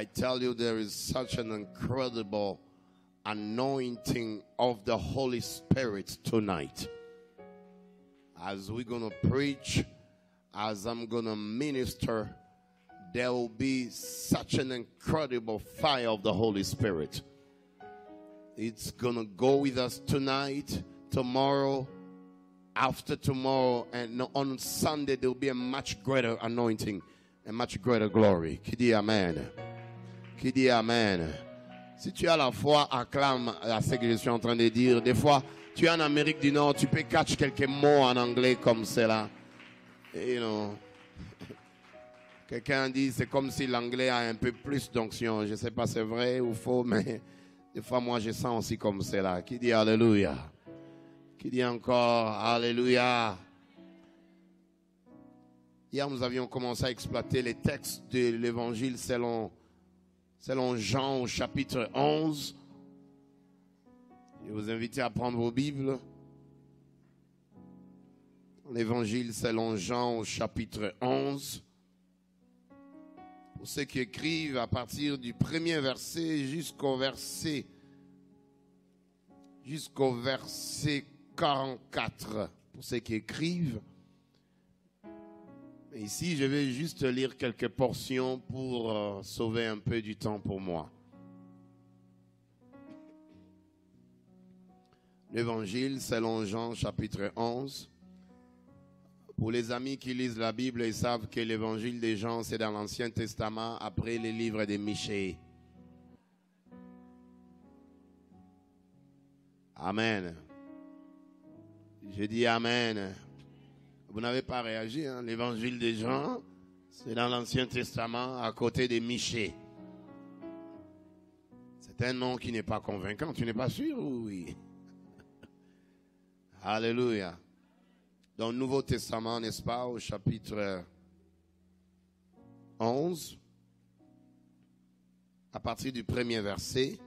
I tell you, there is such an incredible anointing of the Holy Spirit tonight. As we're going to preach, as I'm going to minister, there will be such an incredible fire of the Holy Spirit. It's going to go with us tonight, tomorrow, after tomorrow, and on Sunday there will be a much greater anointing, a much greater glory. Qui dit Amen? Qui dit Amen? Si tu as la foi, acclame à ce que je suis en train de dire. Des fois, tu es en Amérique du Nord, tu peux catch quelques mots en anglais comme cela. You know. Quelqu'un dit, c'est comme si l'anglais a un peu plus d'onction. Je ne sais pas si c'est vrai ou faux, mais des fois, moi, je sens aussi comme cela. Qui dit Alléluia? Qui dit encore Alléluia? Hier, nous avions commencé à exploiter les textes de l'Évangile selon Jean au chapitre 11. Je vous invite à prendre vos Bibles. L'Évangile selon Jean au chapitre 11. Pour ceux qui écrivent à partir du premier verset jusqu'au verset 44. Pour ceux qui écrivent. Ici, je vais juste lire quelques portions pour sauver un peu du temps pour moi. L'Évangile selon Jean, chapitre 11. Pour les amis qui lisent la Bible, ils savent que l'Évangile de Jean, c'est dans l'Ancien Testament, après les livres de Michée. Amen. Je dis Amen. Vous n'avez pas réagi, hein? L'Évangile de Jean, c'est dans l'Ancien Testament, à côté de Michée. C'est un nom qui n'est pas convaincant. Tu n'es pas sûr? Oui. Alléluia. Dans le Nouveau Testament, n'est-ce pas, au chapitre 11, à partir du premier verset,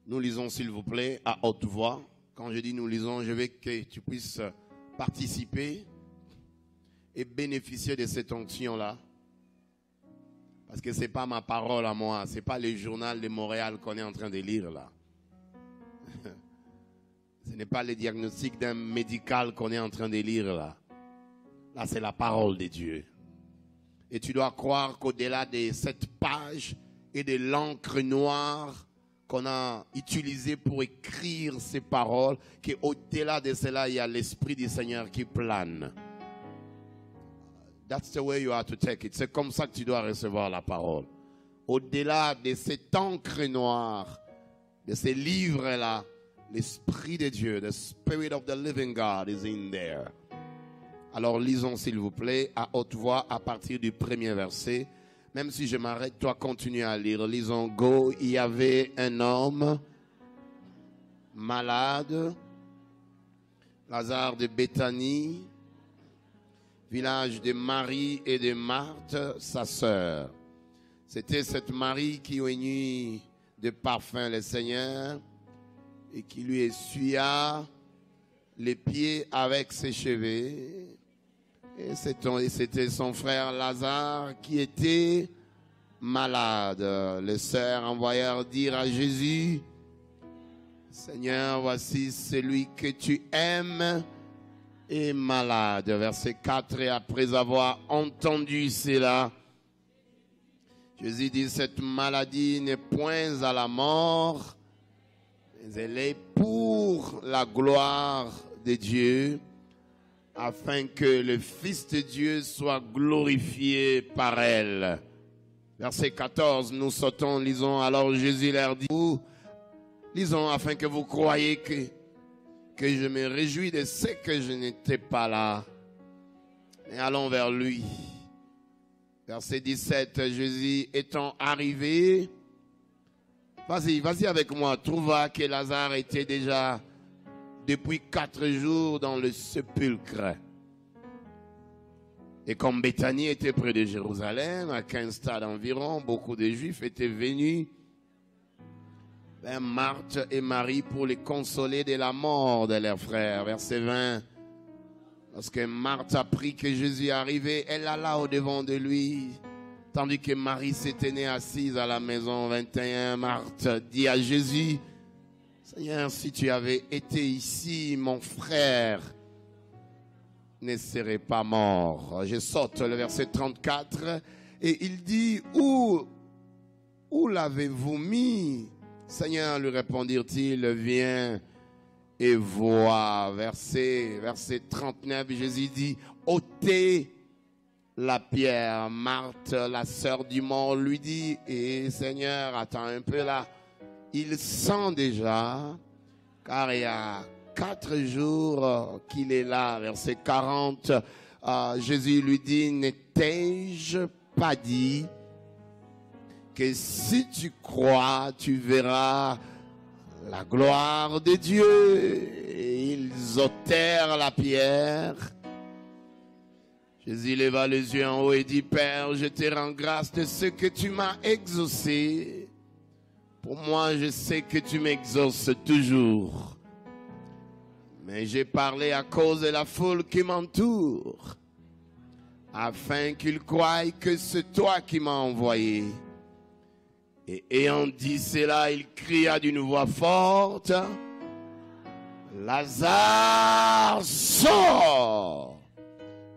nous lisons, s'il vous plaît, à haute voix. Quand je dis nous lisons, je veux que tu puisses participer et bénéficier de cette onction-là. Parce que ce n'est pas ma parole à moi, ce n'est pas le journal de Montréal qu'on est en train de lire là. Ce n'est pas le diagnostic d'un médical qu'on est en train de lire là. Là, c'est la parole de Dieu. Et tu dois croire qu'au-delà de cette page et de l'encre noire qu'on a utilisé pour écrire ces paroles, qu'au-delà de cela, il y a l'Esprit du Seigneur qui plane. That's the way you have to take it. C'est comme ça que tu dois recevoir la parole. Au-delà de cette encre noire, de ces livres-là, l'Esprit de Dieu, the Spirit of the living God is in there. Alors lisons s'il vous plaît à haute voix à partir du premier verset. Même si je m'arrête, toi continue à lire. Lisons. Go, il y avait un homme malade, Lazare de Béthanie, village de Marie et de Marthe, sa sœur. C'était cette Marie qui oignit de parfum le Seigneur et qui lui essuya les pieds avec ses cheveux. Et c'était son frère Lazare qui était malade. Les sœurs envoyèrent dire à Jésus, Seigneur, voici celui que tu aimes est malade. Verset 4, et après avoir entendu cela, Jésus dit, cette maladie n'est point à la mort, mais elle est pour la gloire de Dieu, afin que le Fils de Dieu soit glorifié par elle. Verset 14, nous sautons, lisons. Alors Jésus leur dit, lisons, afin que vous croyiez que je me réjouis de ce que je n'étais pas là. Mais allons vers lui. Verset 17, Jésus étant arrivé, vas-y avec moi, trouva que Lazare était déjà depuis 4 jours dans le sépulcre. Et comme Béthanie était près de Jérusalem, à 15 stades environ, beaucoup de Juifs étaient venus vers Marthe et Marie pour les consoler de la mort de leur frère. Verset 20. Lorsque Marthe apprit que Jésus arrivait, elle alla au-devant de lui Tandis que Marie s'est tenue assise à la maison 21, Marthe dit à Jésus, Seigneur, si tu avais été ici, mon frère ne serait pas mort. Je saute le verset 34 et il dit, où l'avez-vous mis? Seigneur, lui répondirent-ils, viens et vois. Verset 39, Jésus dit, ôtez la pierre. Marthe, la sœur du mort, lui dit, Seigneur, attends un peu là, il sent déjà, car il y a 4 jours qu'il est là. Verset 40, Jésus lui dit, ne t'ai-je pas dit que si tu crois, tu verras la gloire de Dieu? Et ils ôtèrent la pierre. Jésus leva les yeux en haut et dit, Père, je te rends grâce de ce que tu m'as exaucé. Pour moi, je sais que tu m'exauces toujours. Mais j'ai parlé à cause de la foule qui m'entoure, afin qu'ils croient que c'est toi qui m'as envoyé. Et ayant dit cela, il cria d'une voix forte, Lazare, sort!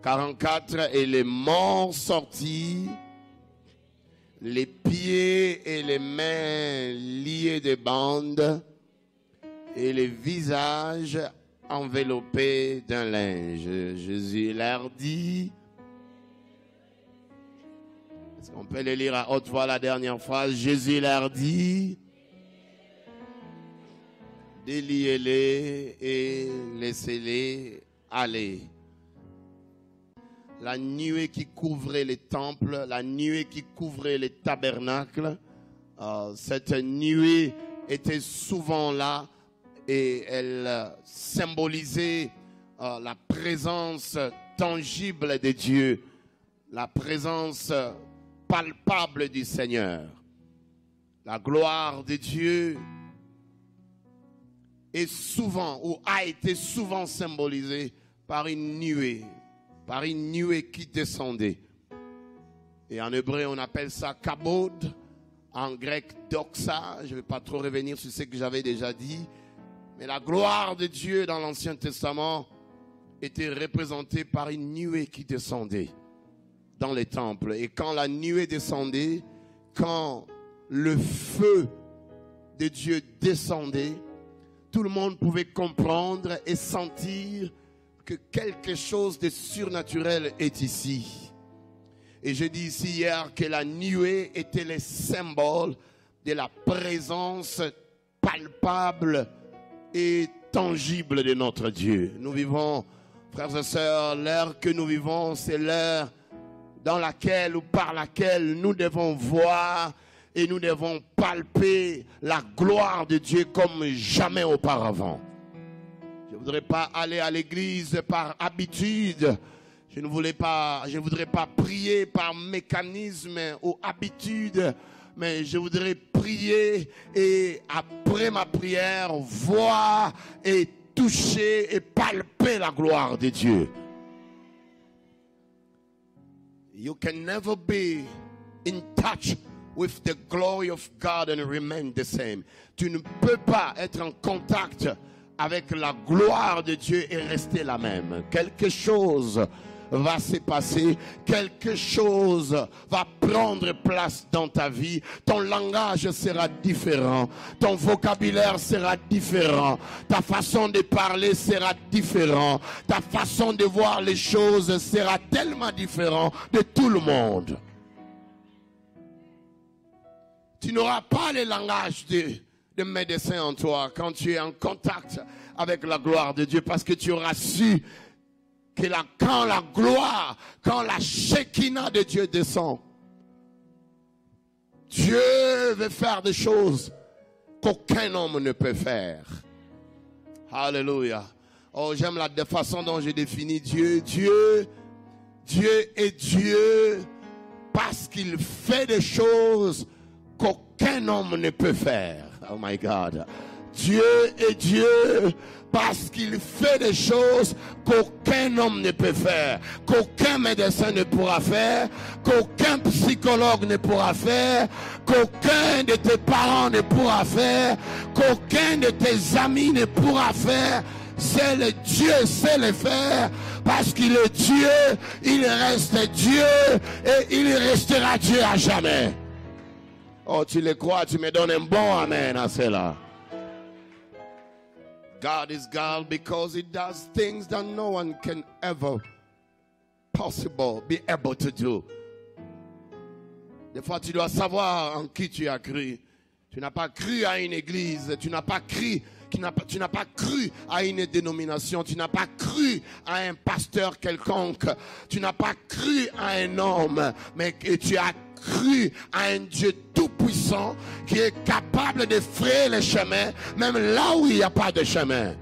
44, et les morts sortis, les pieds et les mains liés de bandes, et les visages enveloppés d'un linge. Jésus leur dit, est-ce qu'on peut le lire à haute voix la dernière phrase? Jésus leur dit, déliez-les et laissez-les aller. La nuée qui couvrait les temples, la nuée qui couvrait les tabernacles, cette nuée était souvent là et elle symbolisait la présence tangible de Dieu, la présence palpable du Seigneur. La gloire de Dieu est souvent ou a été souvent symbolisée par une nuée qui descendait. Et en hébreu, on appelle ça kabod, en grec doxa. Je ne vais pas trop revenir sur ce que j'avais déjà dit. Mais la gloire de Dieu dans l'Ancien Testament était représentée par une nuée qui descendait dans les temples. Et quand la nuée descendait, quand le feu de Dieu descendait, tout le monde pouvait comprendre et sentir que quelque chose de surnaturel est ici. Et je dis ici hier que la nuée était le symbole de la présence palpable et tangible de notre Dieu. Nous vivons, frères et sœurs, l'heure que nous vivons, c'est l'heure dans laquelle ou par laquelle nous devons voir et nous devons palper la gloire de Dieu comme jamais auparavant. Je ne voudrais pas aller à l'église par habitude. Je ne voudrais pas prier par mécanisme ou habitude. Mais je voudrais prier et après ma prière, voir et toucher et palper la gloire de Dieu. You can never be in touch with the glory of God and remain the same. Tu ne peux pas être en contact avec la gloire de Dieu et rester la même. Quelque chose va se passer, quelque chose va prendre place dans ta vie. Ton langage sera différent, ton vocabulaire sera différent, ta façon de parler sera différente, ta façon de voir les choses sera tellement différente de tout le monde. Tu n'auras pas le langage de médecin en toi quand tu es en contact avec la gloire de Dieu, parce que tu auras su que quand la gloire, quand la Shekinah de Dieu descend, Dieu veut faire des choses qu'aucun homme ne peut faire. Alléluia. Oh, j'aime la façon dont j'ai défini Dieu. Dieu est Dieu parce qu'il fait des choses qu'aucun homme ne peut faire. Oh my God. Dieu est Dieu Parce qu'il fait des choses qu'aucun homme ne peut faire, qu'aucun médecin ne pourra faire, qu'aucun psychologue ne pourra faire, qu'aucun de tes parents ne pourra faire, qu'aucun de tes amis ne pourra faire. C'est le Dieu, sait le faire, parce qu'il est Dieu, il reste Dieu et il restera Dieu à jamais. Oh, tu le crois, tu me donnes un bon amen à cela. God is God because he does things that no one can ever be able to do. Des fois, tu dois savoir en qui tu as cru. Tu n'as pas cru à une église, tu n'as pas cru à une dénomination, tu n'as pas cru à un pasteur quelconque, tu n'as pas cru à un homme, mais que tu as cru à un Dieu tout-puissant qui est capable de frayer les chemins, même là où il n'y a pas de chemin.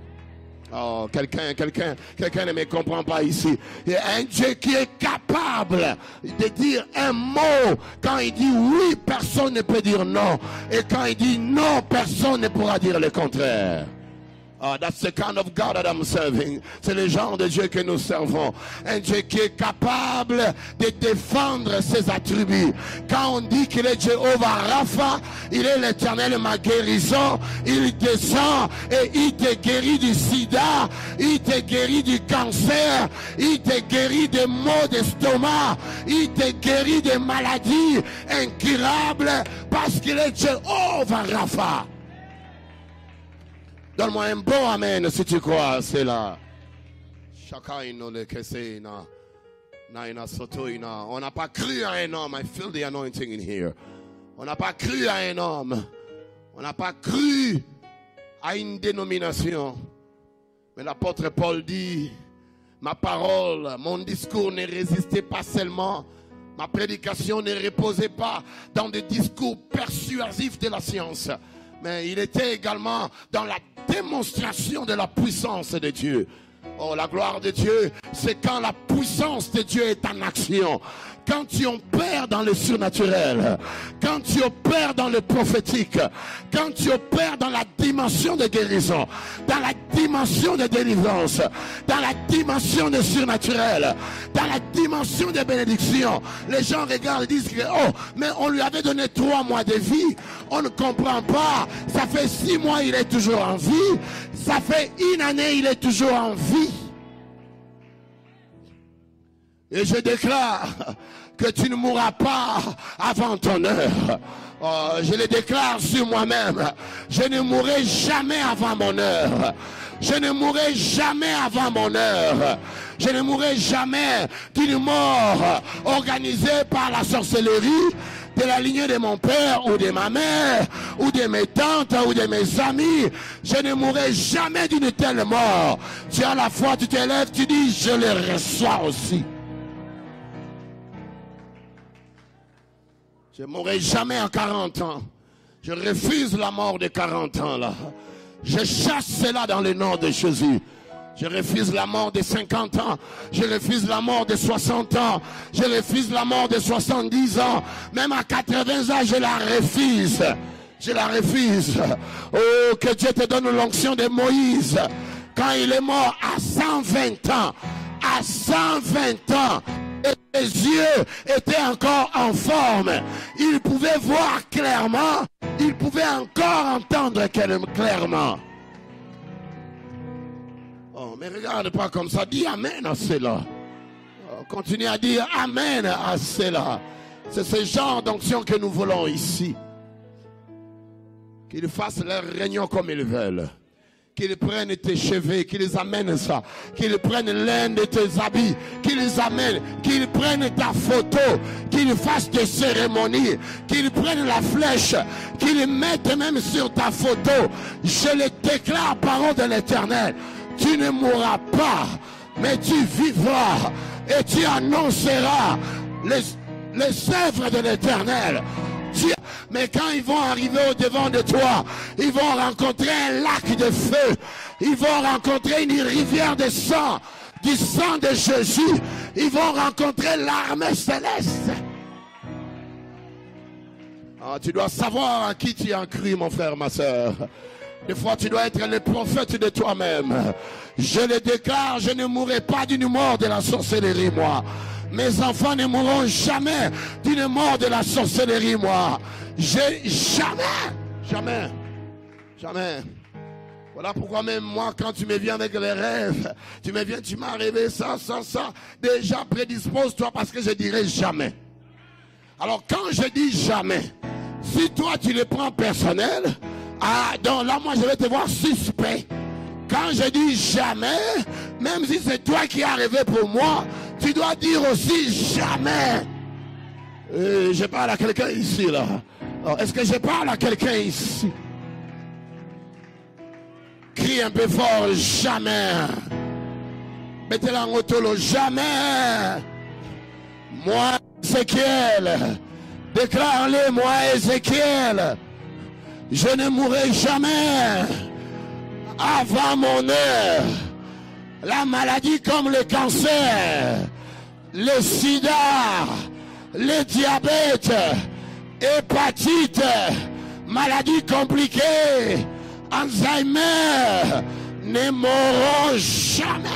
Oh, quelqu'un ne me comprend pas ici. Il y a un Dieu qui est capable de dire un mot. Quand il dit oui, personne ne peut dire non. Et quand il dit non, personne ne pourra dire le contraire. That's the kind of God that I'm serving. C'est le genre de Dieu que nous servons. Un Dieu qui est capable de défendre ses attributs. Quand on dit qu'il est Jéhovah Rapha, il est l'Éternel ma guérison. Il descend et il te guérit du sida. Il te guérit du cancer. Il te guérit des maux d'estomac. Il te guérit des maladies incurables parce qu'il est Jéhovah Rapha. Donne-moi un bon amen si tu crois, c'est là. On n'a pas cru à un homme. I feel the anointing in here. On n'a pas cru à un homme. On n'a pas cru à une dénomination. Mais l'apôtre Paul dit, ma parole, mon discours ne résistait pas seulement. Ma prédication ne reposait pas dans des discours persuasifs de la science. Mais il était également dans la démonstration de la puissance de Dieu. Oh, la gloire de Dieu, c'est quand la puissance de Dieu est en action. Quand tu opères dans le surnaturel, quand tu opères dans le prophétique, quand tu opères dans la dimension de guérison, dans la dimension de délivrance, dans la dimension de surnaturel, dans la dimension de bénédiction, les gens regardent et disent que, oh, mais on lui avait donné 3 mois de vie, on ne comprend pas, ça fait 6 mois il est toujours en vie, ça fait 1 année il est toujours en vie. Et je déclare que tu ne mourras pas avant ton heure. Oh, je le déclare sur moi-même. Je ne mourrai jamais avant mon heure. Je ne mourrai jamais avant mon heure. Je ne mourrai jamais d'une mort organisée par la sorcellerie de la lignée de mon père ou de ma mère ou de mes tantes ou de mes amis. Je ne mourrai jamais d'une telle mort. Tu as la foi, tu te lèves, tu dis je le reçois aussi. Je ne mourrai jamais en 40 ans. Je refuse la mort de 40 ans là. Je chasse cela dans le nom de Jésus. Je refuse la mort de 50 ans. Je refuse la mort de 60 ans. Je refuse la mort de 70 ans. Même à 80 ans, je la refuse. Je la refuse. Oh, que Dieu te donne l'onction de Moïse. Quand il est mort à 120 ans. À 120 ans. Et les yeux étaient encore en forme. Il pouvait voir clairement. Il pouvait encore entendre clairement. Oh, mais regarde pas comme ça. Dis Amen à cela. Oh, continue à dire Amen à cela. C'est ce genre d'onction que nous voulons ici. Qu'ils fassent leur réunion comme ils veulent. Qu'ils prennent tes cheveux, qu'ils amènent ça, qu'ils prennent l'un de tes habits, qu'ils amènent, qu'ils prennent ta photo, qu'ils fassent des cérémonies, qu'ils prennent la flèche, qu'ils mettent même sur ta photo. Je le déclare, parole de l'Éternel, tu ne mourras pas, mais tu vivras et tu annonceras les œuvres de l'Éternel. Mais quand ils vont arriver au devant de toi, ils vont rencontrer un lac de feu. Ils vont rencontrer une rivière de sang, du sang de Jésus. Ils vont rencontrer l'armée céleste. Ah, tu dois savoir à qui tu as cru, mon frère, ma soeur. Des fois, tu dois être le prophète de toi-même. Je le déclare, je ne mourrai pas d'une mort de la sorcellerie, moi. Mes enfants ne mourront jamais d'une mort de la sorcellerie, moi. Jamais. Voilà pourquoi même moi, quand tu me viens avec les rêves, tu m'as rêvé ça. Déjà prédispose-toi parce que je dirai jamais. Alors quand je dis jamais, si toi tu le prends personnel, donc là moi je vais te voir suspect. Quand je dis jamais, même si c'est toi qui as rêvé pour moi, tu dois dire aussi jamais. Je parle à quelqu'un ici là. Est-ce que je parle à quelqu'un ici? Crie un peu fort, jamais. Mettez-la en autolo, jamais. Moi, Ézéchiel, déclare-le, moi, Ézéchiel, je ne mourrai jamais avant mon heure. La maladie comme le cancer, le sida, le diabète, hépatite, maladie compliquée, Alzheimer, ne mourront jamais.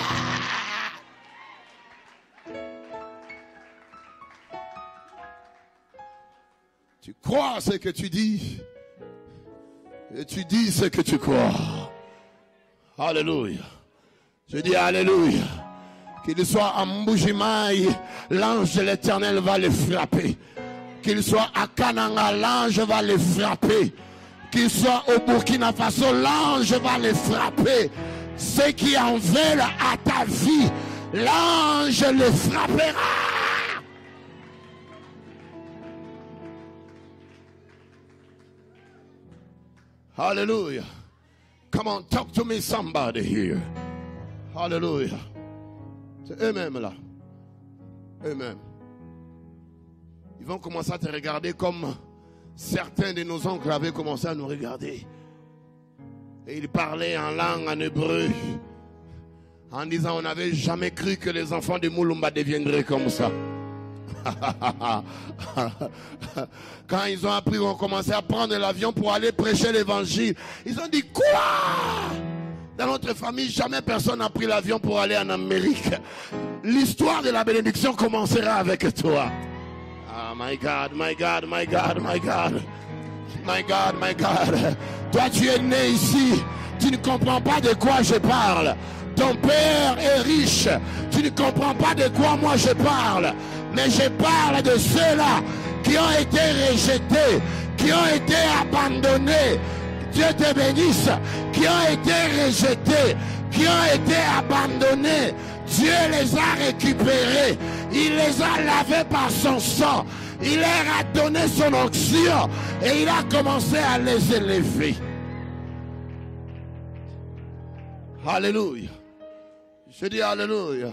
Tu crois ce que tu dis et tu dis ce que tu crois. Alléluia. Je dis alléluia. Qu'il soit à Mbujimaï, l'ange de l'Éternel va le frapper. Qu'il soit à Kananga, l'ange va le frapper. Qu'il soit au Burkina Faso, l'ange va le frapper. Ceux qui en veulent à ta vie, l'ange le frappera. Hallelujah. Come on, talk to me, somebody here. Hallelujah. C'est eux-mêmes là. Eux-mêmes. Ils vont commencer à te regarder comme certains de nos oncles avaient commencé à nous regarder. Et ils parlaient en langue, en hébreu, en disant on n'avait jamais cru que les enfants de Moulumba deviendraient comme ça. Quand ils ont appris, ils ont commencé à prendre l'avion pour aller prêcher l'évangile. Ils ont dit quoi? Dans notre famille, jamais personne n'a pris l'avion pour aller en Amérique. L'histoire de la bénédiction commencera avec toi. Ah, my God, my God, my God, my God. My God, my God. Toi, tu es né ici. Tu ne comprends pas de quoi je parle. Ton père est riche. Tu ne comprends pas de quoi moi je parle. Mais je parle de ceux-là qui ont été rejetés, qui ont été abandonnés. Dieu te bénisse. Qui ont été rejetés, qui ont été abandonnés. Dieu les a récupérés. Il les a lavés par son sang. Il leur a donné son onction. Et il a commencé à les élever. Alléluia. Je dis alléluia.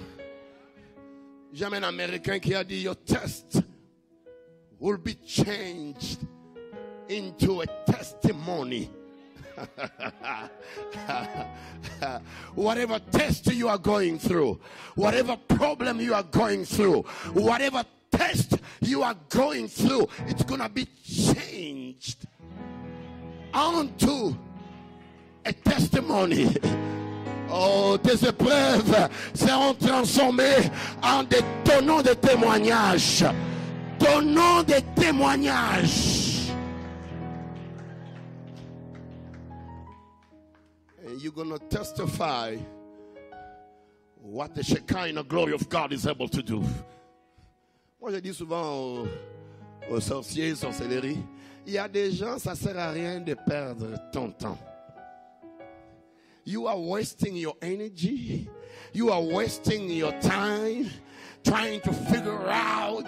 J'aime un Américain qui a dit your test will be changed into a testimony. Whatever test you are going through, whatever problem you are going through, whatever test you are going through, it's gonna be changed onto a testimony. Oh, tes épreuves seront transformées en des tonneaux de témoignages. Tonneaux de témoignages. And you're going to testify what the Shekinah glory of God is able to do. Moi, je dis souvent aux sorciers, sorcelleries, il y a des gens, ça ne sert à rien de perdre ton temps. You are wasting your energy. You are wasting your time trying to figure out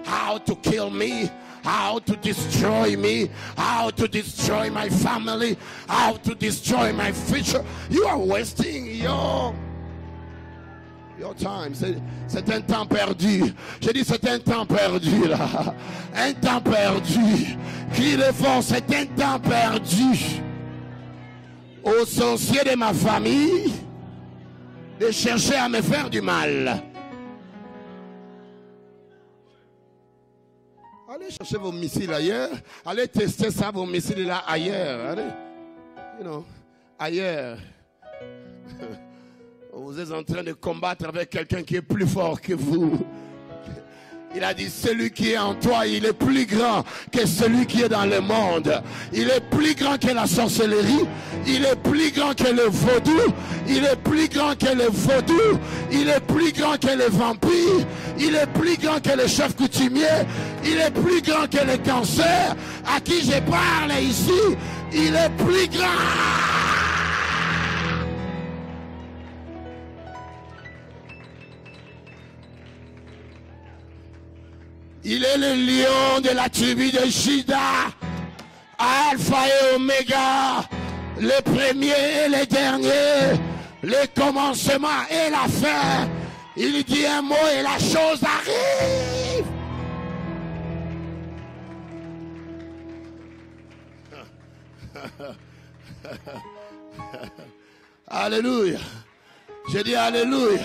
how to kill me, how to destroy me, how to destroy my family, how to destroy my future. You are wasting your time. C'est un temps perdu. Je dis c'est un temps perdu là. Un temps perdu. Crie-le fort, c'est un temps perdu. Aux sorciers de ma famille de chercher à me faire du mal. Allez chercher vos missiles ailleurs. Allez tester ça, vos missiles là ailleurs. Allez. You know, ailleurs, vous êtes en train de combattre avec quelqu'un qui est plus fort que vous. Il a dit, celui qui est en toi, il est plus grand que celui qui est dans le monde. Il est plus grand que la sorcellerie. Il est plus grand que le vaudou. Il est plus grand que le vaudou. Il est plus grand que le vampire. Il est plus grand que le chef coutumier. Il est plus grand que le cancer à qui je parle ici. Il est plus grand. Il est le lion de la tribu de Juda, Alpha et Oméga, le premier et le dernier, le commencement et la fin. Il dit un mot et la chose arrive. Alléluia. Je dis alléluia.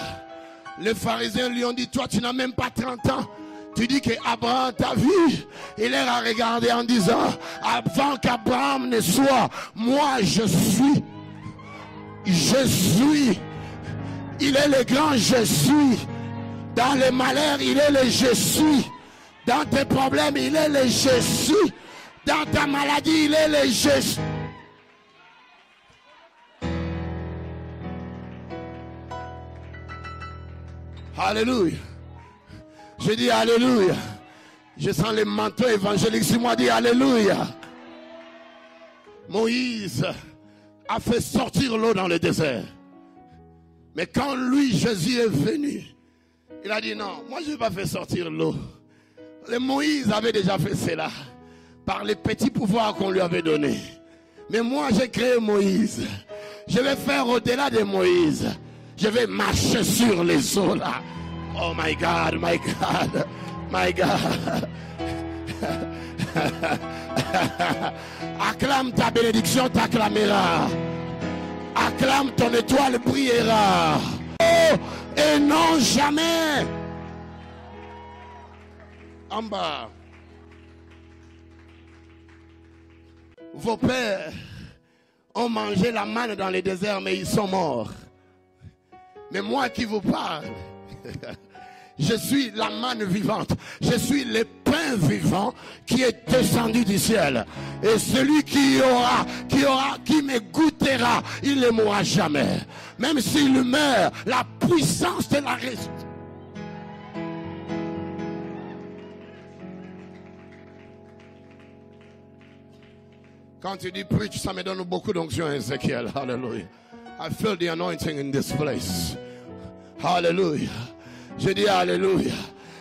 Les pharisiens lui ont dit, toi tu n'as même pas 30 ans. Tu dis qu'Abraham t'a vu. Il leur a regardé en disant, avant qu'Abraham ne soit, moi je suis. Je suis. Il est le grand je suis. Dans les malheurs, il est le je suis. Dans tes problèmes, il est le je suis. Dans ta maladie, il est le je suis. Alléluia. Je dis alléluia. Je sens les manteaux évangéliques sur moi, dit alléluia. Moïse a fait sortir l'eau dans le désert. Mais quand lui, Jésus est venu, il a dit non, moi je ne vais pas faire sortir l'eau. Moïse avait déjà fait cela par les petits pouvoirs qu'on lui avait donnés. Mais moi j'ai créé Moïse. Je vais faire au-delà de Moïse. Je vais marcher sur les eaux là. Oh my God, my God, my God. Acclame ta bénédiction, t'acclamera. Acclame ton étoile, brillera. Oh, et non jamais. En bas. Vos pères ont mangé la manne dans le désert, mais ils sont morts. Mais moi qui vous parle, je suis la manne vivante. Je suis le pain vivant qui est descendu du ciel. Et celui qui me goûtera, il ne mourra jamais. Même s'il meurt, la puissance de la résurrection. Quand tu dis preach, ça me donne beaucoup d'onction, Ézéchiel. Hallelujah. I feel the anointing in this place. Hallelujah. Je dis alléluia.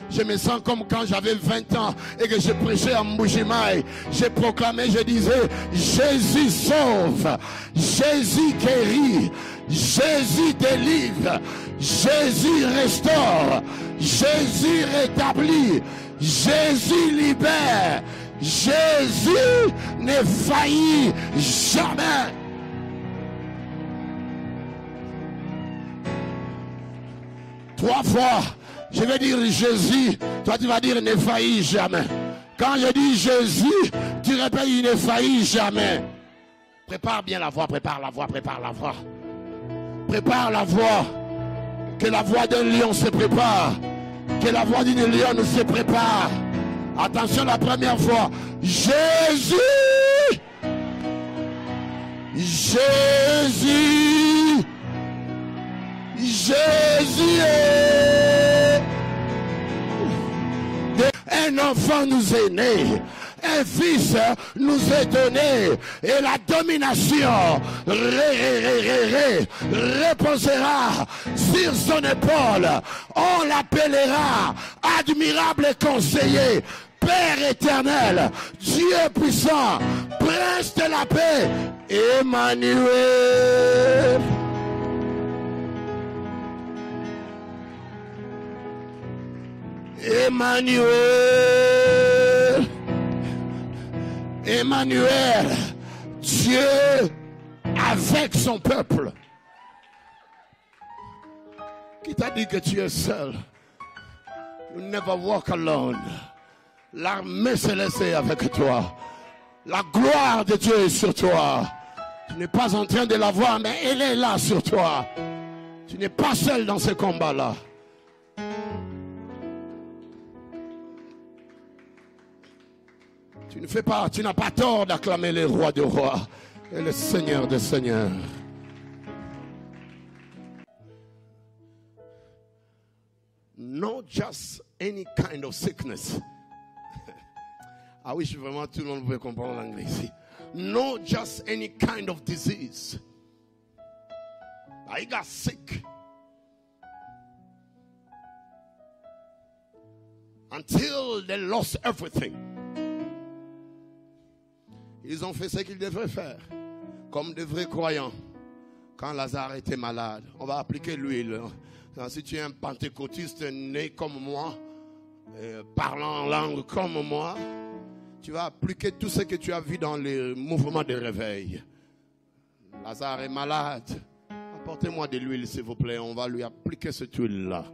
Je me sens comme quand j'avais 20 ans et que je prêchais à Mbujimaï. Je proclamais, je disais, Jésus sauve, Jésus guérit, Jésus délivre, Jésus restaure, Jésus rétablit, Jésus libère, Jésus ne faillit jamais. Trois fois, je vais dire Jésus, toi tu vas dire ne faillit jamais. Quand je dis Jésus, tu répètes il ne faillit jamais. Prépare bien la voix, prépare la voix, prépare la voix. Prépare la voix. Que la voix d'un lion se prépare. Que la voix d'une lionne se prépare. Attention la première fois. Jésus. Jésus. Jésus est. Un enfant nous est né. Un fils nous est donné. Et la domination reposera sur son épaule. On l'appellera admirable conseiller, Père éternel, Dieu puissant, Prince de la paix, Emmanuel. Emmanuel. Emmanuel, Dieu avec son peuple. Qui t'a dit que tu es seul? You never walk alone. L'armée céleste est avec toi. La gloire de Dieu est sur toi. Tu n'es pas en train de la voir, mais elle est là sur toi. Tu n'es pas seul dans ce combat-là. Tu n'as pas tort d'acclamer le roi des rois et le Seigneur des seigneurs. Not just any kind of sickness. I wish vraiment tout le monde pouvait comprendre l'anglais ici. Not just any kind of disease. I got sick. Until they lost everything. Ils ont fait ce qu'ils devaient faire. Comme de vrais croyants. Quand Lazare était malade, on va appliquer l'huile. Si tu es un pentecôtiste né comme moi, parlant en langue comme moi, tu vas appliquer tout ce que tu as vu dans les mouvements de réveil. Lazare est malade. Apportez-moi de l'huile, s'il vous plaît. On va lui appliquer cette huile-là.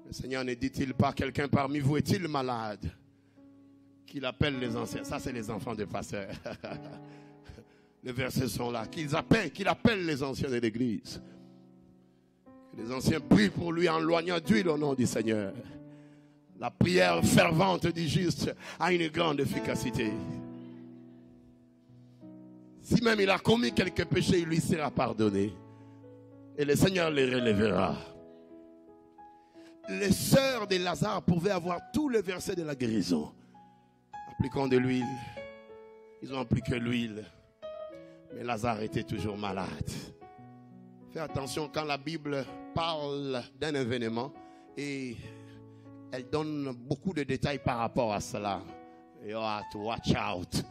Le Seigneur ne dit-il pas, quelqu'un parmi vous est-il malade? Qu'il appelle les anciens. Ça, c'est les enfants des pasteurs. Les versets sont là. Qu'il appelle les anciens de l'église. Que les anciens prient pour lui en loignant d'huile au nom du Seigneur. La prière fervente du juste a une grande efficacité. Si même il a commis quelques péchés, il lui sera pardonné. Et le Seigneur les relèvera. Les sœurs de Lazare pouvaient avoir tous les versets de la guérison. Appliquons de l'huile. Ils ont appliqué l'huile. Mais Lazare était toujours malade. Fais attention quand la Bible parle d'un événement et elle donne beaucoup de détails par rapport à cela. You have to watch out.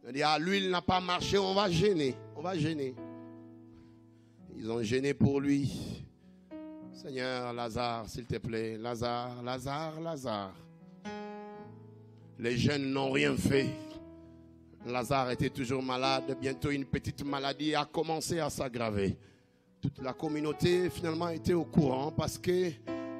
On dit, l'huile n'a pas marché, on va gêner. On va gêner. Ils ont gêné pour lui. Seigneur, Lazare, s'il te plaît. Lazare, Lazare, Lazare. Les jeunes n'ont rien fait. Lazare était toujours malade. Bientôt, une petite maladie a commencé à s'aggraver. Toute la communauté, finalement, était au courant parce que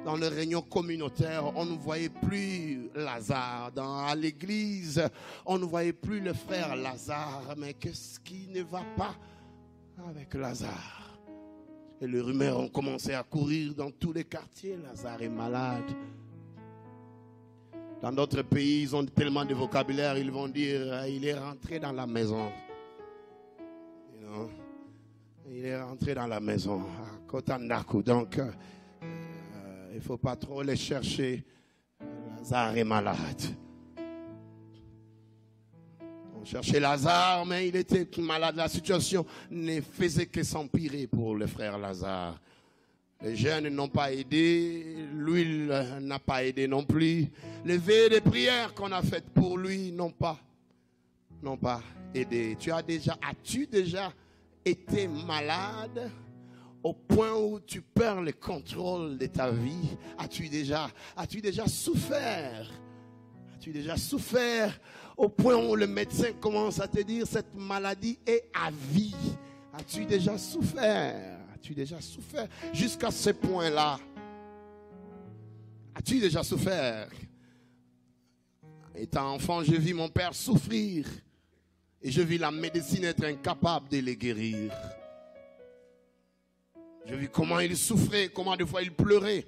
dans les réunions communautaires, on ne voyait plus Lazare. À l'église, on ne voyait plus le frère Lazare. Mais qu'est-ce qui ne va pas avec Lazare? Et les rumeurs ont commencé à courir dans tous les quartiers. Lazare est malade. Dans d'autres pays, ils ont tellement de vocabulaire, ils vont dire, il est rentré dans la maison. You know? Il est rentré dans la maison, à Kotandaku. Donc, il ne faut pas trop les chercher. Lazare est malade. On cherchait Lazare, mais il était malade. La situation ne faisait que s'empirer pour le frère Lazare. Les jeunes n'ont pas aidé, l'huile n'a pas aidé non plus. Les veillées de prière qu'on a faites pour lui n'ont pas aidé. As-tu déjà été malade au point où tu perds le contrôle de ta vie? As-tu déjà souffert? As-tu déjà souffert au point où le médecin commence à te dire cette maladie est à vie? As-tu déjà souffert? As-tu déjà souffert jusqu'à ce point-là? As-tu déjà souffert? Étant enfant, je vis mon père souffrir. Et je vis la médecine être incapable de les guérir. Je vis comment il souffrait, comment des fois il pleurait.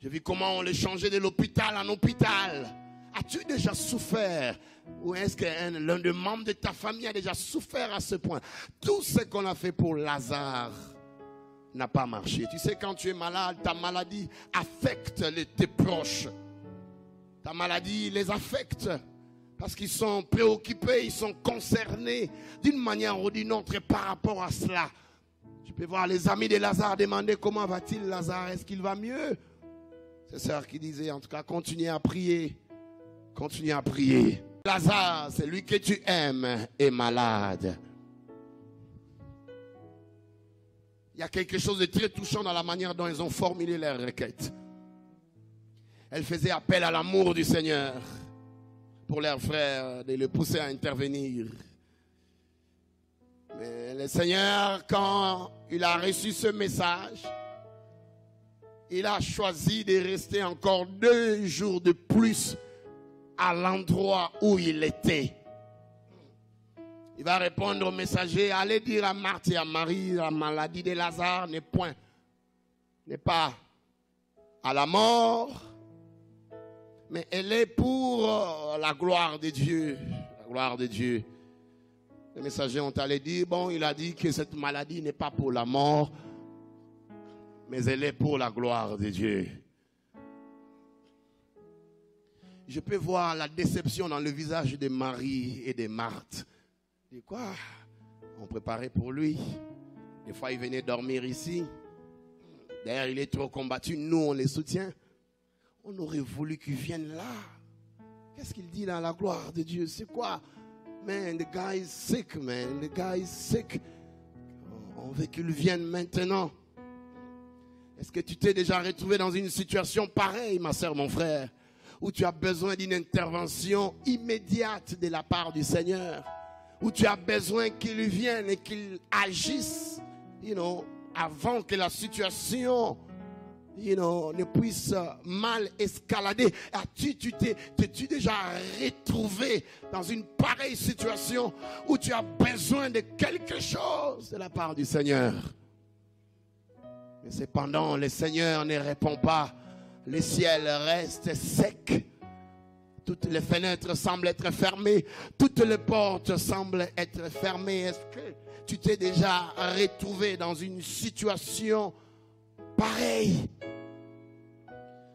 Je vis comment on le changeait de l'hôpital en hôpital. As-tu déjà souffert? Ou est-ce que l'un des membres de ta famille a déjà souffert à ce point? Tout ce qu'on a fait pour Lazare n'a pas marché. Tu sais, quand tu es malade, ta maladie affecte tes proches. Ta maladie les affecte parce qu'ils sont préoccupés, ils sont concernés d'une manière ou d'une autre par rapport à cela. Tu peux voir les amis de Lazare demander comment va-t-il Lazare? Est-ce qu'il va mieux? C'est ça qui disait, en tout cas, continuez à prier. Continue à prier. Lazare, celui que tu aimes, est malade. Il y a quelque chose de très touchant dans la manière dont ils ont formulé leur requête. Elle faisait appel à l'amour du Seigneur pour leurs frères, de les pousser à intervenir. Mais le Seigneur, quand il a reçu ce message, il a choisi de rester encore 2 jours de plus à l'endroit où il était. Il va répondre au messager, allez dire à Marthe et à Marie, la maladie de Lazare n'est pas à la mort, mais elle est pour la gloire de Dieu. La gloire de Dieu. Les messagers ont allé dire, bon, il a dit que cette maladie n'est pas pour la mort, mais elle est pour la gloire de Dieu. Je peux voir la déception dans le visage de Marie et de Marthe. Et quoi? On préparait pour lui. Des fois, il venait dormir ici. D'ailleurs, il est trop combattu. Nous, on les soutient. On aurait voulu qu'il vienne là. Qu'est-ce qu'il dit dans la gloire de Dieu? C'est quoi? Man, the guy is sick, man. The guy is sick. On veut qu'il vienne maintenant. Est-ce que tu t'es déjà retrouvé dans une situation pareille, ma soeur, mon frère, où tu as besoin d'une intervention immédiate de la part du Seigneur, où tu as besoin qu'il vienne et qu'il agisse, avant que la situation, ne puisse mal escalader. As-tu t'es-tu déjà retrouvé dans une pareille situation où tu as besoin de quelque chose de la part du Seigneur? Mais cependant, le Seigneur ne répond pas. Le ciel reste sec. Toutes les fenêtres semblent être fermées. Toutes les portes semblent être fermées. Est-ce que tu t'es déjà retrouvé dans une situation pareille?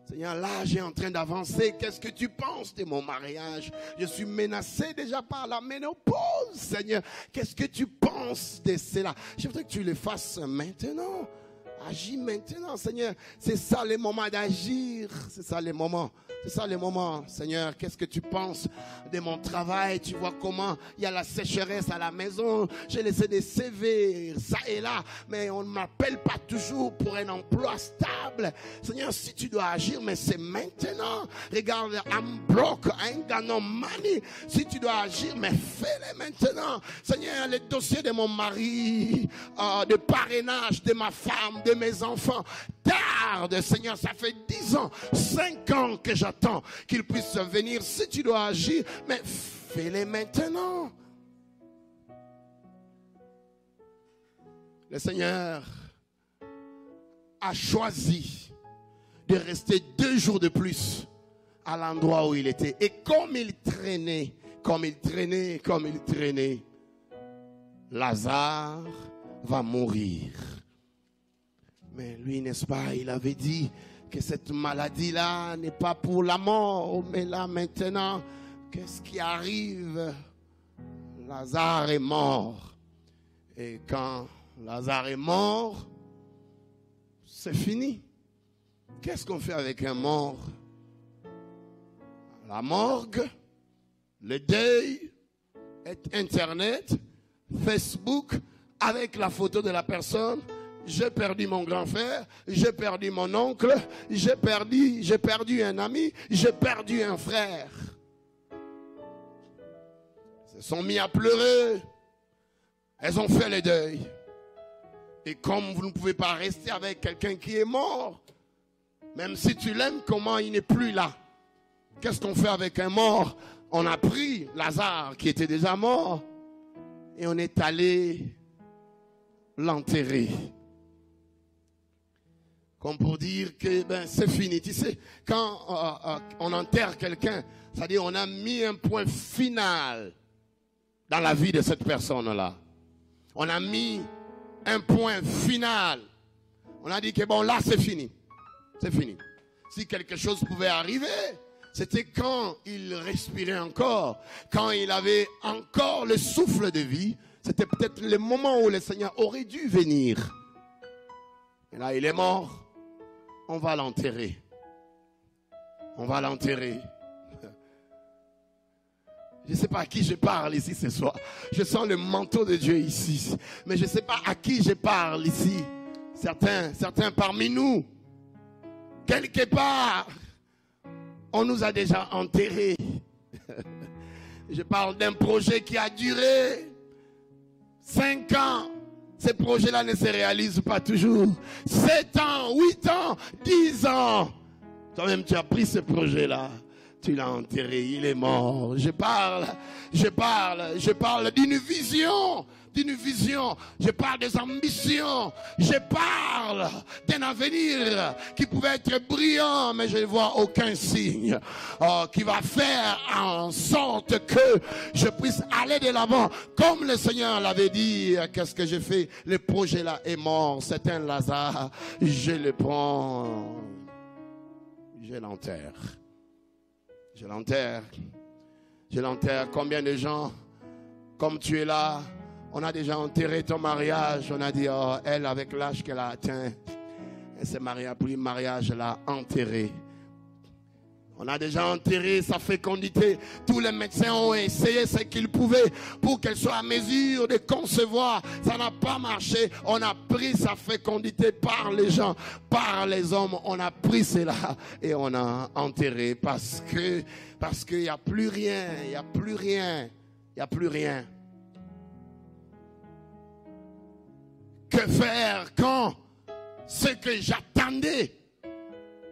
Seigneur, là, j'ai en train d'avancer. Qu'est-ce que tu penses de mon mariage? Je suis menacé déjà par la ménopause. Seigneur, qu'est-ce que tu penses de cela? Je voudrais que tu le fasses maintenant. Agis maintenant, Seigneur. C'est ça le moment d'agir. C'est ça le moment. C'est ça le moment. Seigneur, qu'est-ce que tu penses de mon travail? Tu vois comment il y a la sécheresse à la maison. J'ai laissé des CV, ça et là. Mais on ne m'appelle pas toujours pour un emploi stable. Seigneur, si tu dois agir, mais c'est maintenant. Regarde, I'm broke, I ain't got no money. Si tu dois agir, mais fais-le maintenant. Seigneur, les dossiers de mon mari, de parrainage de ma femme, de mes enfants, tarde, Seigneur, ça fait 10 ans, 5 ans que j'attends qu'il puisse venir. Si tu dois agir, mais fais-le maintenant. Le Seigneur a choisi de rester 2 jours de plus à l'endroit où il était. Et comme il traînait, Lazare va mourir. Mais lui, n'est-ce pas, il avait dit que cette maladie-là n'est pas pour la mort. Mais là, maintenant, qu'est-ce qui arrive? Lazare est mort. Et quand Lazare est mort, c'est fini. Qu'est-ce qu'on fait avec un mort? La morgue, le deuil, Internet, Facebook, avec la photo de la personne. J'ai perdu mon grand frère, j'ai perdu mon oncle, j'ai perdu un ami, j'ai perdu un frère. Elles se sont mis à pleurer. Elles ont fait le deuil. Et comme vous ne pouvez pas rester avec quelqu'un qui est mort, même si tu l'aimes, comment il n'est plus là? Qu'est-ce qu'on fait avec un mort? On a pris Lazare qui était déjà mort et on est allé l'enterrer. Comme pour dire que c'est fini. Tu sais, quand on enterre quelqu'un, c'est-à-dire on a mis un point final dans la vie de cette personne-là. On a mis un point final. On a dit que bon, là c'est fini. C'est fini. Si quelque chose pouvait arriver, c'était quand il respirait encore, quand il avait encore le souffle de vie. C'était peut-être le moment où le Seigneur aurait dû venir. Et là, il est mort. On va l'enterrer. On va l'enterrer. Je ne sais pas à qui je parle ici ce soir. Je sens le manteau de Dieu ici. Mais je ne sais pas à qui je parle ici. Certains parmi nous, quelque part, on nous a déjà enterrés. Je parle d'un projet qui a duré 5 ans. Ces projets-là ne se réalisent pas toujours. 7 ans, 8 ans, 10 ans. Toi-même, tu as pris ce projet-là. Tu l'as enterré, il est mort. Je parle d'une vision. Je parle des ambitions. Je parle d'un avenir qui pouvait être brillant, mais je ne vois aucun signe qui va faire en sorte que je puisse aller de l'avant. Comme le Seigneur l'avait dit, qu'est-ce que j'ai fait? Le projet là est mort. C'est un Lazare. Je le prends. Je l'enterre. Je l'enterre. Combien de gens, comme tu es là, on a déjà enterré ton mariage. On a dit, oh, elle, avec l'âge qu'elle a atteint, elle s'est mariée, puis le mariage l'a enterré. On a déjà enterré sa fécondité. Tous les médecins ont essayé ce qu'ils pouvaient pour qu'elle soit à mesure de concevoir. Ça n'a pas marché. On a pris sa fécondité par les gens, par les hommes. On a pris cela et on a enterré parce qu'il n'y a plus rien. Il n'y a plus rien. Il n'y a plus rien. Que faire quand ce que j'attendais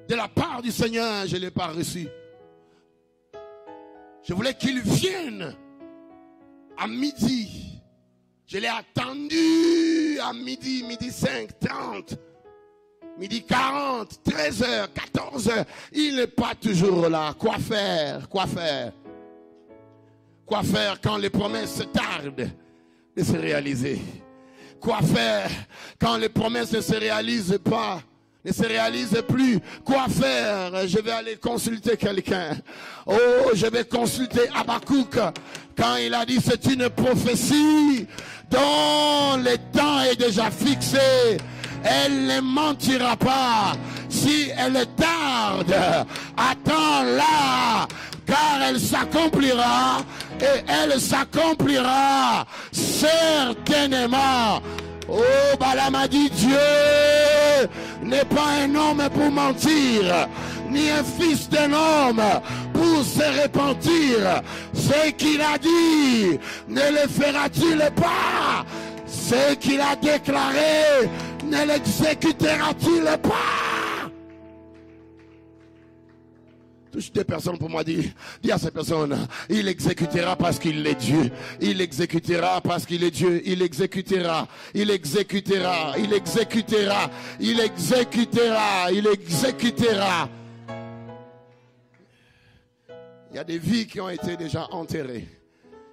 de la part du Seigneur, je ne l'ai pas reçu? Je voulais qu'il vienne à midi. Je l'ai attendu à midi, midi 5, 30, midi 40, 13h, 14h. Il n'est pas toujours là. Quoi faire quand les promesses tardent de se réaliser? Quoi faire quand les promesses ne se réalisent pas? Ne se réalise plus? Quoi faire? Je vais aller consulter quelqu'un. Oh, je vais consulter Habakkuk quand il a dit c'est une prophétie dont le temps est déjà fixé. Elle ne mentira pas. Si elle tarde, attends-la, car elle s'accomplira et elle s'accomplira certainement. Oh, Balaam a dit, Dieu n'est pas un homme pour mentir, ni un fils d'un homme pour se repentir. Ce qu'il a dit, ne le fera-t-il pas? Ce qu'il a déclaré, ne l'exécutera-t-il pas? Touche des personnes pour moi, dis à ces personnes, il exécutera parce qu'il est Dieu. Il exécutera parce qu'il est Dieu. Il exécutera. Il exécutera. Il exécutera. Il exécutera. Il exécutera. Il y a des vies qui ont été déjà enterrées.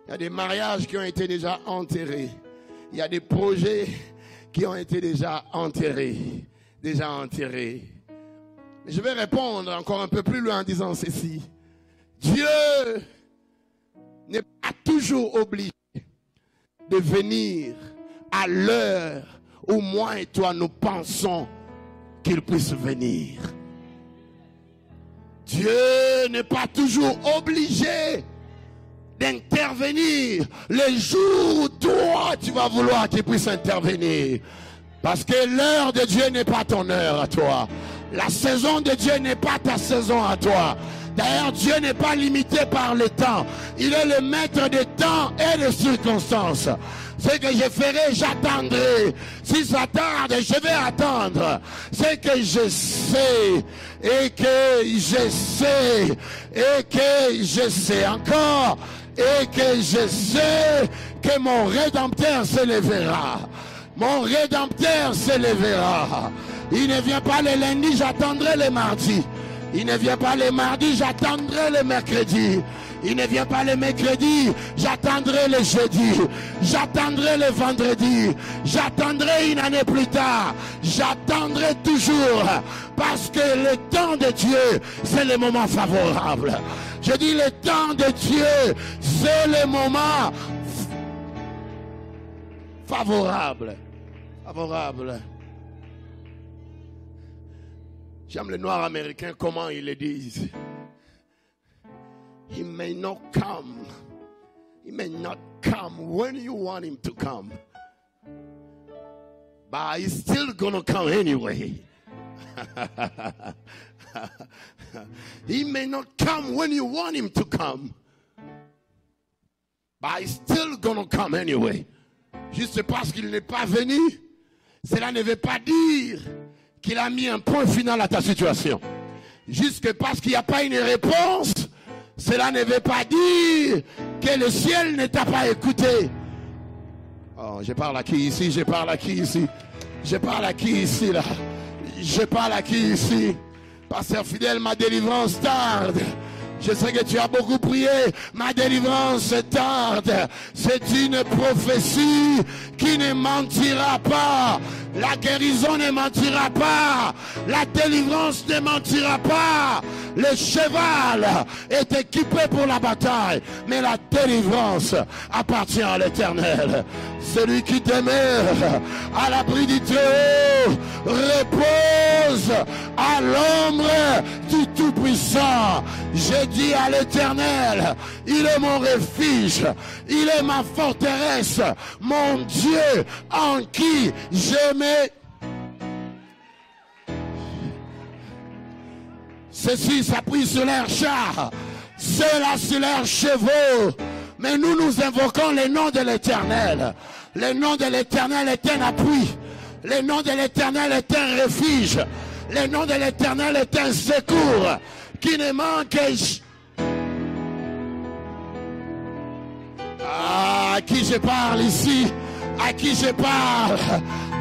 Il y a des mariages qui ont été déjà enterrés. Il y a des projets qui ont été déjà enterrés. Déjà enterrés. Je vais répondre encore un peu plus loin en disant ceci. Dieu n'est pas toujours obligé de venir à l'heure où moi et toi nous pensons qu'il puisse venir. Dieu n'est pas toujours obligé d'intervenir le jour où toi tu vas vouloir qu'il puisse intervenir. Parce que l'heure de Dieu n'est pas ton heure à toi. La saison de Dieu n'est pas ta saison à toi. D'ailleurs, Dieu n'est pas limité par le temps. Il est le maître des temps et des circonstances. Ce que je ferai, j'attendrai. Si ça tarde, je vais attendre. Ce que je sais, et que je sais, et que je sais encore, et que je sais que mon Rédempteur se lèvera. Mon Rédempteur se lèvera. Il ne vient pas le lundi, j'attendrai le mardi. Il ne vient pas le mardi, j'attendrai le mercredi. Il ne vient pas le mercredi, j'attendrai le jeudi. J'attendrai le vendredi. J'attendrai une année plus tard. J'attendrai toujours. Parce que le temps de Dieu, c'est le moment favorable. Je dis le temps de Dieu, c'est le moment favorable. Favorable. J'aime les Noirs américains, comment ils le disent. He may not come. He may not come when you want him to come. But he's still gonna come anyway. He may not come when you want him to come. But he's still gonna come anyway. Juste parce qu'il n'est pas venu, cela ne veut pas dire qu'il a mis un point final à ta situation. Juste parce qu'il n'y a pas une réponse, Cela ne veut pas dire que le ciel ne t'a pas écouté. Oh, je parle à qui ici? Je parle à qui ici? Je parle à qui ici là? Je parle à qui ici? Pasteur fidèle, ma délivrance tarde. Je sais que tu as beaucoup prié. Ma délivrance tarde. C'est une prophétie qui ne mentira pas. La guérison ne mentira pas. La délivrance ne mentira pas. Le cheval est équipé pour la bataille. Mais la délivrance appartient à l'Éternel. Celui qui demeure à l'abri du Très-Haut repose à l'ombre du Tout-Puissant. Je dis à l'Éternel, il est mon refuge, il est ma forteresse, mon Dieu en qui je me... Ceux-ci s'appuient sur leurs chars, ceux-là sur leurs chevaux. Mais nous, nous invoquons le nom de l'Éternel. Le nom de l'Éternel est un appui. Le nom de l'Éternel est un refuge. Le nom de l'Éternel est un secours qui ne manque. À qui je parle ici? À qui je parle?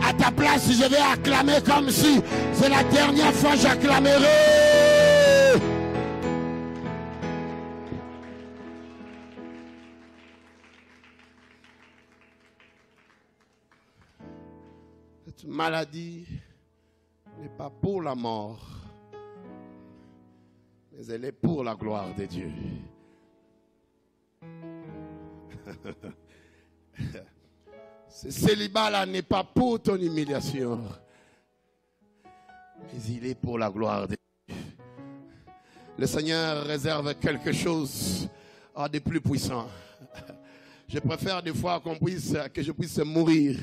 À ta place, je vais acclamer comme si c'est la dernière fois que j'acclamerai. Cette maladie n'est pas pour la mort, mais elle est pour la gloire de Dieu. Ce célibat-là n'est pas pour ton humiliation, mais il est pour la gloire de Dieu. Le Seigneur réserve quelque chose de plus puissant. Je préfère des fois que je puisse mourir,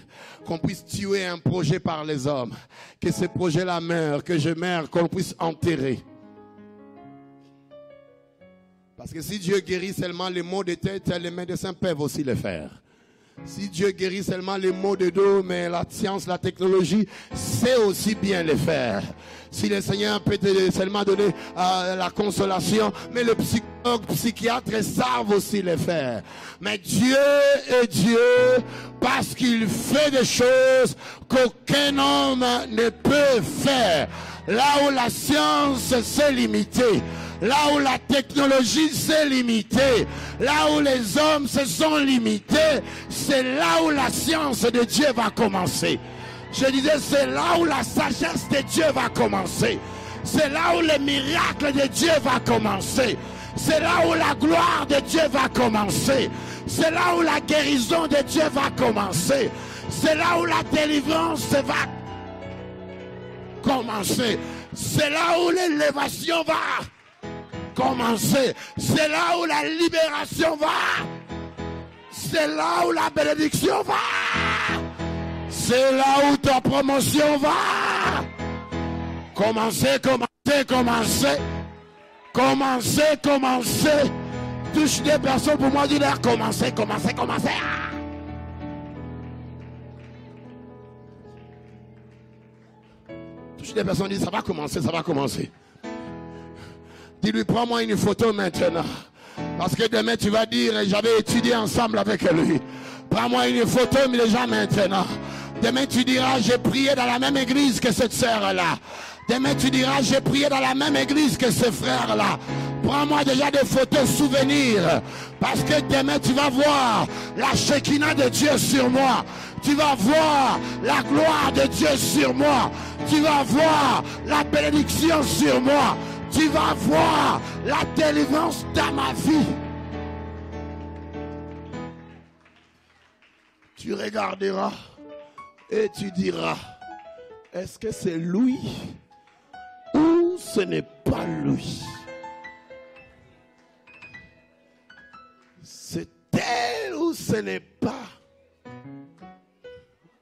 qu'on puisse tuer un projet par les hommes, que ce projet-là meure, que je meure, qu'on puisse enterrer. Parce que si Dieu guérit seulement les maux de tête, les médecins peuvent aussi le faire. Si Dieu guérit seulement les maux de dos, mais la science, la technologie sait aussi bien le faire. Si le Seigneur peut seulement donner la consolation, mais le psychologue, psychiatre savent aussi le faire. Mais Dieu est Dieu parce qu'il fait des choses qu'aucun homme ne peut faire. Là où la science s'est limitée, là où la technologie s'est limitée, là où les hommes se sont limités, c'est là où la science de Dieu va commencer. Je disais, c'est là où la sagesse de Dieu va commencer. C'est là où le miracle de Dieu va commencer. C'est là où la gloire de Dieu va commencer. C'est là où la guérison de Dieu va commencer. C'est là où la délivrance va commencer. C'est là où l'élévation va commencer. C'est là où la libération va. C'est là où la bénédiction va. C'est là où ta promotion va. Commencez, commencez, commencez. Commencez, commencez. Touche des personnes pour moi, dis-leur commencez, commencez, commencez. Touche des personnes, dis ça va commencer, ça va commencer. Dis-lui, prends-moi une photo maintenant. Parce que demain tu vas dire, j'avais étudié ensemble avec lui. Prends-moi une photo, mais déjà maintenant. Demain tu diras, j'ai prié dans la même église que cette sœur-là. Demain tu diras, j'ai prié dans la même église que ce frère-là. Prends-moi déjà des photos souvenirs. Parce que demain tu vas voir la Shekinah de Dieu sur moi. Tu vas voir la gloire de Dieu sur moi. Tu vas voir la bénédiction sur moi. Tu vas voir la délivrance dans ma vie. Tu regarderas et tu diras, est-ce que c'est lui ou ce n'est pas lui? C'est elle ou ce n'est pas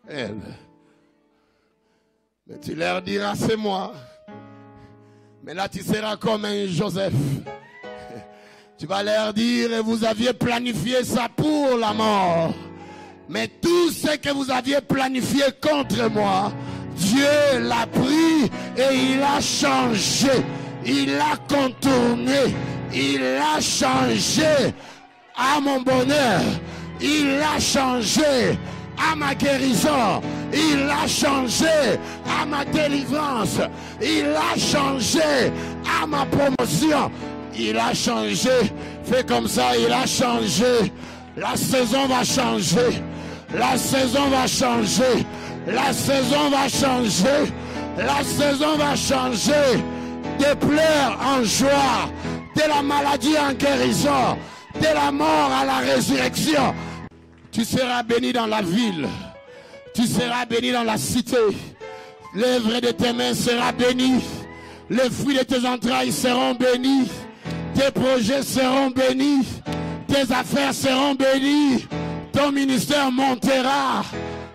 elle? Mais tu leur diras, c'est moi. Mais là, tu seras comme un Joseph. Tu vas leur dire, vous aviez planifié ça pour la mort. Mais tout ce que vous aviez planifié contre moi, Dieu l'a pris et il a changé. Il a contourné. Il a changé à mon bonheur. Il a changé à ma guérison. Il a changé à ma délivrance. Il a changé à ma promotion. Il a changé. Fais comme ça, il a changé. La saison va changer. La saison va changer. La saison va changer. La saison va changer. Des pleurs en joie. De la maladie en guérison. De la mort à la résurrection. Tu seras béni dans la ville. Tu seras béni dans la cité. L'œuvre de tes mains sera bénie. Les fruits de tes entrailles seront bénis. Tes projets seront bénis. Tes affaires seront bénies. Ton ministère montera.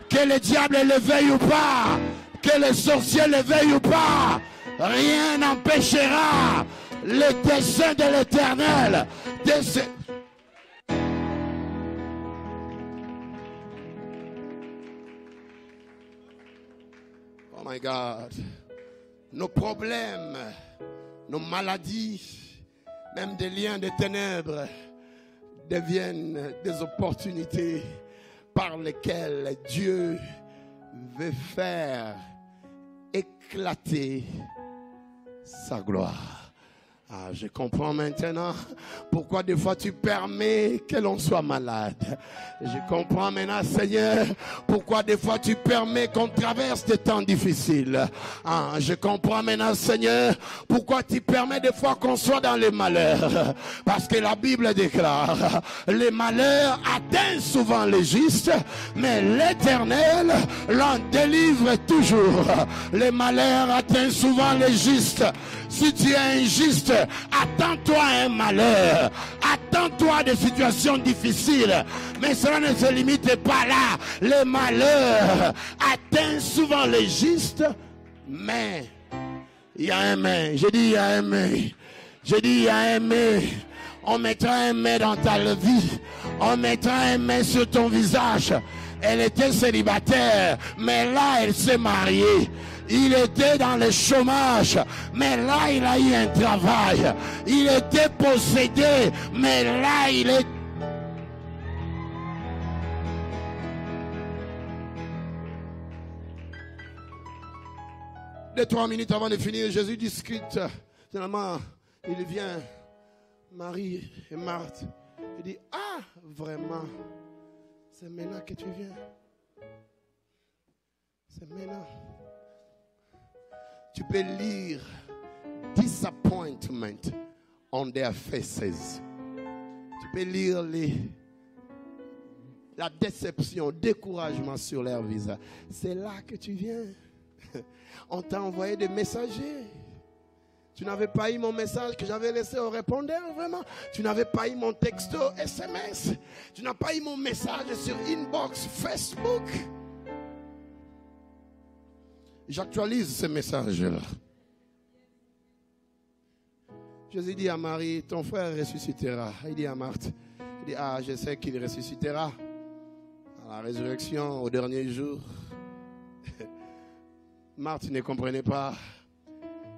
Que le diable le veuille ou pas. Que les sorciers le veuillent ou pas. Rien n'empêchera le dessein de l'Éternel. Oh my God. Nos problèmes, nos maladies, même des liens de ténèbres deviennent des opportunités par lesquelles Dieu veut faire éclater sa gloire. Ah, je comprends maintenant pourquoi des fois tu permets que l'on soit malade. Je comprends maintenant, Seigneur, pourquoi des fois tu permets qu'on traverse des temps difficiles. Ah, je comprends maintenant, Seigneur, pourquoi tu permets des fois qu'on soit dans les malheurs. Parce que la Bible déclare, les malheurs atteignent souvent les justes, mais l'Éternel l'en délivre toujours. Les malheurs atteignent souvent les justes. Si tu es injuste, attends-toi un malheur. Attends-toi des situations difficiles. Mais cela ne se limite pas là. Les malheurs atteignent souvent les justes. Mais il y a un mais. J'ai dit il y a un mais. J'ai dit il y a un mais. On mettra un mais dans ta vie. On mettra un mais sur ton visage. Elle était célibataire, mais là elle s'est mariée. Il était dans le chômage, mais là il a eu un travail. Il était possédé, mais là il est... De 3 minutes avant de finir, Jésus discute. Finalement, il vient, Marie et Marthe. Il dit, ah, vraiment, c'est maintenant que tu viens. C'est maintenant. Tu peux lire disappointment on their faces. Tu peux lire la déception, découragement sur leur visage. C'est là que tu viens. On t'a envoyé des messagers. Tu n'avais pas eu mon message que j'avais laissé au répondeur, vraiment. Tu n'avais pas eu mon texto SMS. Tu n'as pas eu mon message sur inbox Facebook. J'actualise ce message-là. Jésus dit à Marie, ton frère ressuscitera. Il dit à Marthe, il dit, ah, je sais qu'il ressuscitera à la résurrection au dernier jour. Marthe ne comprenait pas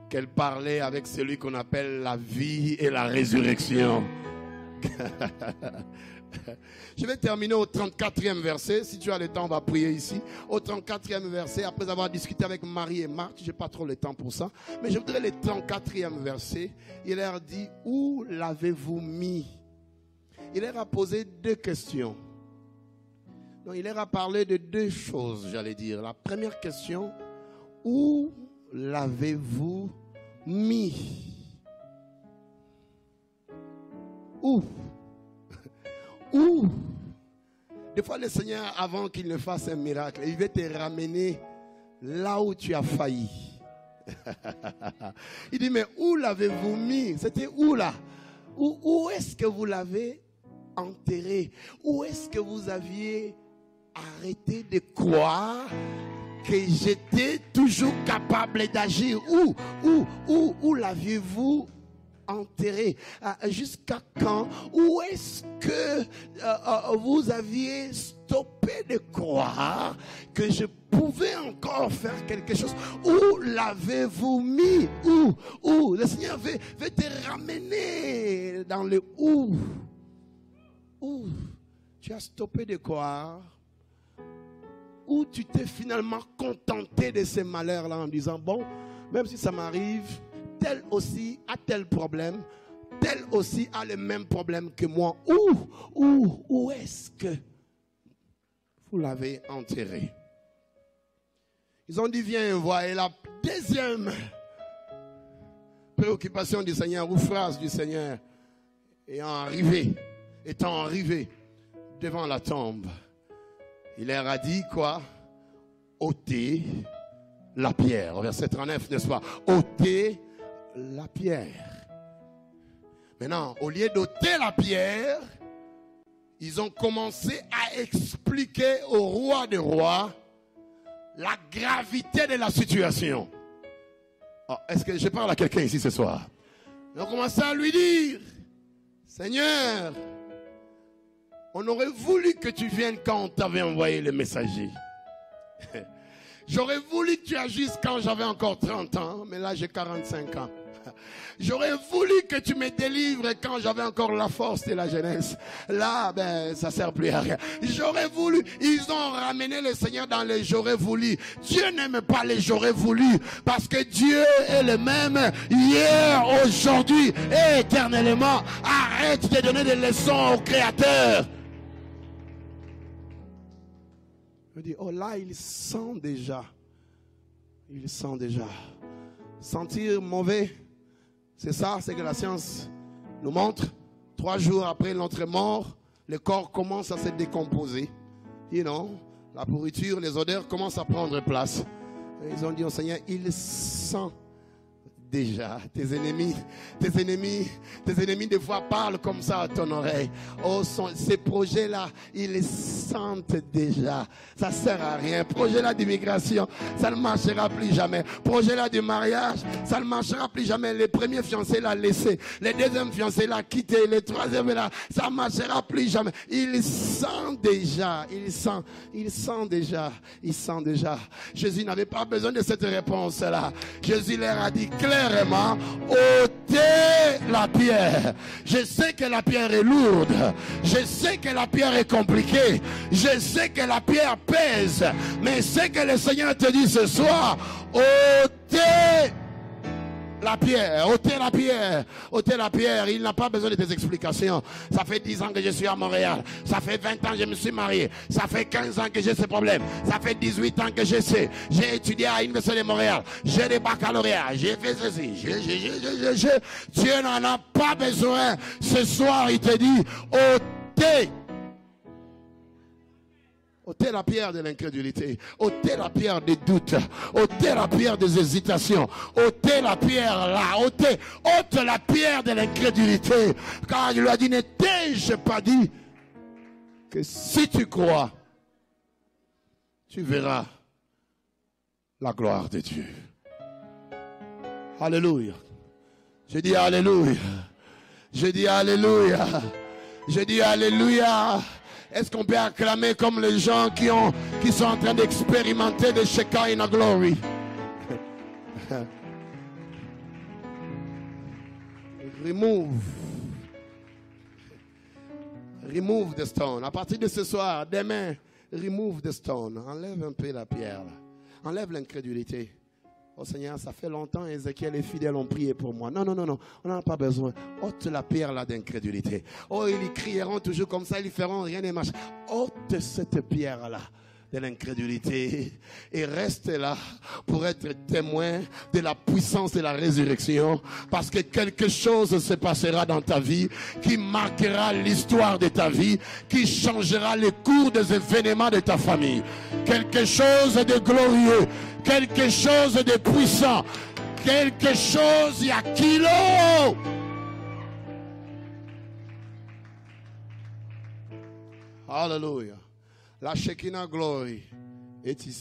qu'elle parlait avec celui qu'on appelle la vie et la résurrection. Je vais terminer au 34e verset. Si tu as le temps, on va prier ici. Au 34e verset, après avoir discuté avec Marie et Marthe, je n'ai pas trop le temps pour ça, mais je voudrais le 34e verset. Il leur dit, où l'avez-vous mis? Il leur a posé 2 questions. Donc, il leur a parlé de 2 choses, j'allais dire. La première question, où l'avez-vous mis? Où? Où? Des fois, le Seigneur, avant qu'il ne fasse un miracle, il veut te ramener là où tu as failli. Il dit, mais où l'avez-vous mis? C'était où là? Où est-ce que vous l'avez enterré? Où est-ce que vous aviez arrêté de croire que j'étais toujours capable d'agir? Où l'aviez-vous enterré? Jusqu'à quand? Où est-ce que vous aviez stoppé de croire que je pouvais encore faire quelque chose? Où l'avez-vous mis? Où? Le Seigneur veut te ramener dans le où. Où tu as stoppé de croire? Où tu t'es finalement contenté de ces malheurs-là en disant, bon, même si ça m'arrive, tel aussi a tel problème, tel aussi a le même problème que moi. Où est-ce que vous l'avez enterré? Ils ont dit, viens voir. Et la deuxième préoccupation du Seigneur, ou phrase du Seigneur, étant arrivé devant la tombe, il leur a dit quoi? Ôtez la pierre. Au verset 39, n'est-ce pas? Ôtez la pierre. Maintenant, au lieu d'ôter la pierre, ils ont commencé à expliquer au roi des rois la gravité de la situation. Oh, est-ce que je parle à quelqu'un ici ce soir? Ils ont commencé à lui dire, Seigneur, on aurait voulu que tu viennes quand on t'avait envoyé le messager. J'aurais voulu que tu agisses quand j'avais encore 30 ans, mais là j'ai 45 ans. J'aurais voulu que tu me délivres quand j'avais encore la force et la jeunesse. Là, ça ne sert plus à rien. J'aurais voulu. Ils ont ramené le Seigneur dans les j'aurais voulu. Dieu n'aime pas les j'aurais voulu. Parce que Dieu est le même hier, aujourd'hui et éternellement. Arrête de donner des leçons au Créateur. Je dis, oh là, il sent déjà. Il sent déjà. Sentir mauvais. C'est ça, c'est que la science nous montre. 3 jours après notre mort, le corps commence à se décomposer. La pourriture, les odeurs commencent à prendre place. Et ils ont dit au Seigneur, il sent déjà tes ennemis des fois parlent comme ça à ton oreille. Oh, ces projets-là, ils les sentent déjà. Ça sert à rien. Projet-là d'immigration, ça ne marchera plus jamais. Projet-là de mariage, ça ne marchera plus jamais. Les premiers fiancés l'ont laissé. Les deuxièmes fiancés l'ont quitté. Les troisièmes là, ça ne marchera plus jamais. Il sent déjà. Il sent déjà. Jésus n'avait pas besoin de cette réponse-là. Jésus leur a dit clairement, ôtez la pierre. Je sais que la pierre est lourde. Je sais que la pierre est compliquée. Je sais que la pierre pèse. Mais c'est que le Seigneur te dit ce soir, ôtez la pierre, ôtez la pierre, ôtez la pierre. Il n'a pas besoin de tes explications. Ça fait 10 ans que je suis à Montréal. Ça fait 20 ans que je me suis marié. Ça fait 15 ans que j'ai ce problème. Ça fait 18 ans que je sais. J'ai étudié à l'Université de Montréal. J'ai des baccalauréats. J'ai fait ceci. Dieu n'en a pas besoin. Ce soir, il te dit, ôtez. Ôtez la pierre de l'incrédulité. Ôtez la pierre des doutes. Ôtez la pierre des hésitations. Ôtez la pierre là. Ôte la pierre de l'incrédulité. Car il lui a dit, ne t'ai-je pas dit que si tu crois, tu verras la gloire de Dieu. Alléluia. Je dis Alléluia. Je dis Alléluia. Je dis Alléluia. Est-ce qu'on peut acclamer comme les gens qui sont en train d'expérimenter the Shekinah glory? Remove the stone. À partir de ce soir, demain, remove the stone. Enlève un peu la pierre. Là. Enlève l'incrédulité. Oh Seigneur, ça fait longtemps, Ézéchiel et les fidèles ont prié pour moi. Non, on n'en a pas besoin. Ôte la pierre là d'incrédulité. Oh, ils crieront toujours comme ça, ils feront rien ne marche. Ôte cette pierre là de l'incrédulité et reste là pour être témoin de la puissance de la résurrection, parce que quelque chose se passera dans ta vie qui marquera l'histoire de ta vie, qui changera le cours des événements de ta famille. Quelque chose de glorieux, quelque chose de puissant, quelque chose, il y a kilo. Hallelujah. La Shekinah glory est ici.